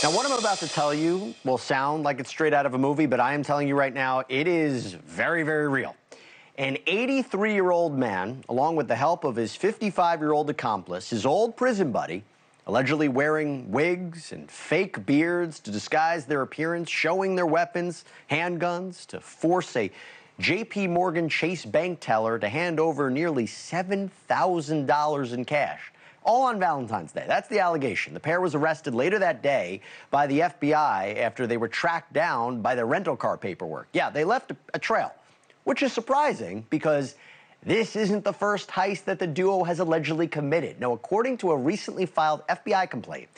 Now, what I'm about to tell you will sound like it's straight out of a movie, but I am telling you right now, it is very, very real. An 83-year-old man, along with the help of his 55-year-old accomplice, his old prison buddy, allegedly wearing wigs and fake beards to disguise their appearance, showing their weapons, handguns, to force a J.P. Morgan Chase bank teller to hand over nearly $7,000 in cash. All on Valentine's Day. That's the allegation. The pair was arrested later that day by the FBI after they were tracked down by their rental car paperwork. Yeah, they left a trail, which is surprising because this isn't the first heist that the duo has allegedly committed. Now, according to a recently filed FBI complaint,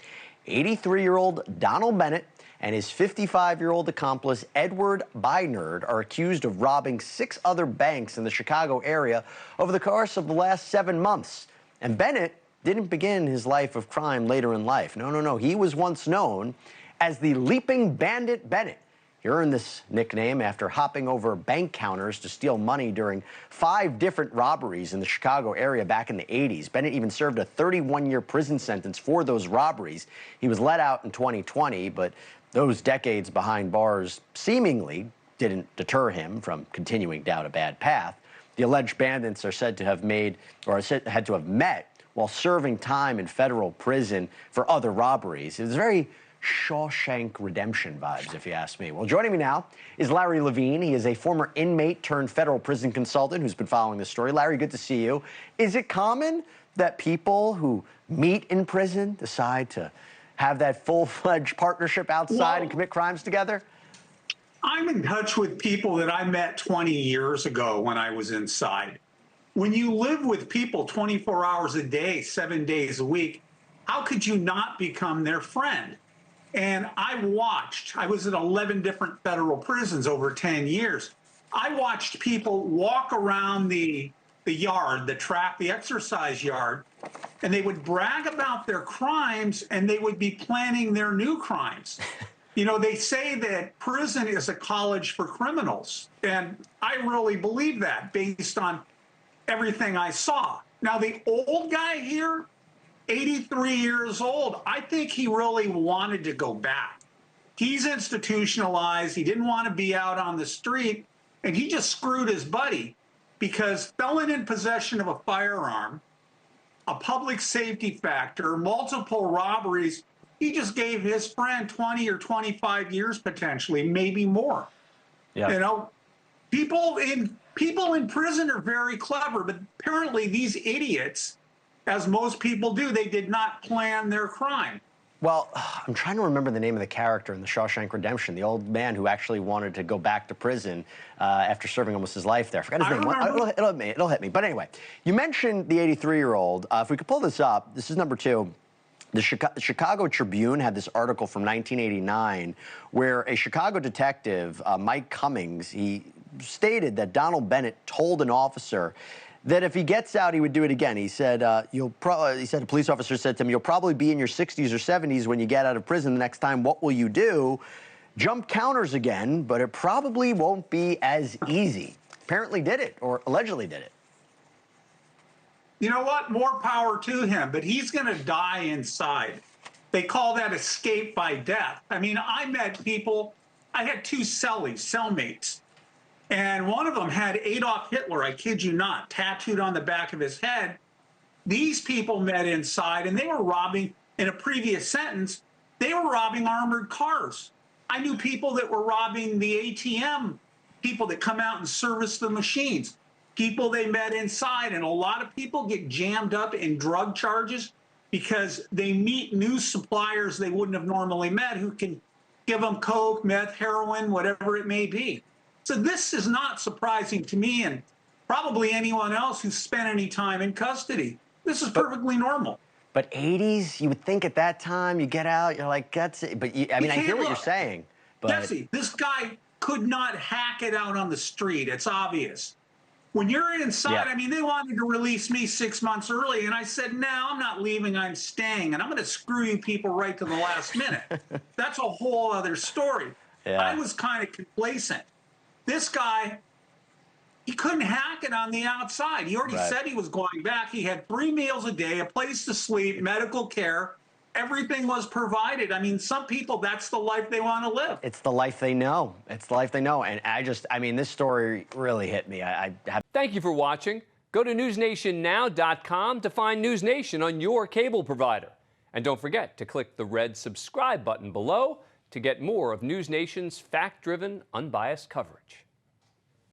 83-year-old Donald Bennett and his 55-year-old accomplice, Edward Binert, are accused of robbing 6 other banks in the Chicago area over the course of the last 7 months. And Bennett didn't begin his life of crime later in life. No. He was once known as the Leaping Bandit Bennett. He earned this nickname after hopping over bank counters to steal money during 5 different robberies in the Chicago area back in the 80s. Bennett even served a 31-year prison sentence for those robberies. He was let out in 2020, but those decades behind bars seemingly didn't deter him from continuing down a bad path. The alleged bandits are said to have had to have met while serving time in federal prison for other robberies. It was very Shawshank Redemption vibes, if you ask me. Well, joining me now is Larry Levine. He is a former inmate turned federal prison consultant who's been following this story. Larry, good to see you. Is it common that people who meet in prison decide to have that full-fledged partnership outside and commit crimes together? I'm in touch with people that I met 20 years ago when I was inside. When you live with people 24 hours a day, 7 days a week, how could you not become their friend? And I was in 11 different federal prisons over 10 years. I watched people walk around the yard, the track, the exercise yard, and they would brag about their crimes and they would be planning their new crimes. You know, they say that prison is a college for criminals. And I really believe that based on everything I saw. Now, the old guy here, 83 years old, I think he really wanted to go back. He's institutionalized. He didn't want to be out on the street, and he just screwed his buddy because felon in possession of a firearm, a public safety factor, multiple robberies, he just gave his friend 20 or 25 years potentially, maybe more. Yeah. You know, people in prison are very clever, but apparently these idiots, as most people do, they did not plan their crime. Well, I'm trying to remember the name of the character in the Shawshank Redemption, the old man who actually wanted to go back to prison after serving almost his life there. I forgot his name. It'll hit me. But anyway, you mentioned the 83-year-old. If we could pull this up, this is number 2. The Chicago Tribune had this article from 1989 where a Chicago detective, Mike Cummings, he stated that Donald Bennett told an officer that if he gets out, he would do it again. He said, a police officer said to him, "You'll probably be in your 60s or 70s when you get out of prison the next time. What will you do? Jump counters again, but it probably won't be as easy." Apparently did it, or allegedly did it. You know what? More power to him, but he's going to die inside. They call that escape by death. I mean, I met people, I had 2 cellmates. And one of them had Adolf Hitler, I kid you not, tattooed on the back of his head. These people met inside, and they were robbing, in a previous sentence, they were robbing armored cars. I knew people that were robbing the ATM, people that come out and service the machines, people they met inside. And a lot of people get jammed up in drug charges because they meet new suppliers they wouldn't have normally met who can give them coke, meth, heroin, whatever it may be. So this is not surprising to me and probably anyone else who's spent any time in custody. This is perfectly normal. But 80s, you would think at that time, you get out, you're like, that's it. But I mean, I hear what you're saying. But Jesse, this guy could not hack it out on the street. It's obvious. When you're inside, I mean, they wanted to release me 6 months early, and I said, no, I'm not leaving, I'm staying, and I'm going to screw you people right to the last minute. That's a whole other story. Yeah. I was kind of complacent. This guy, he couldn't hack it on the outside. He already said he was going back. He had 3 meals a day, a place to sleep, medical care, Everything was provided. I mean, some people, that's the life they want to live. It's the life they know. It's the life they know. And I mean, this story really hit me. Thank you for watching. Go to newsnationnow.com to find NewsNation on your cable provider. And don't forget to click the red subscribe button below to get more of NewsNation's fact-driven, unbiased coverage.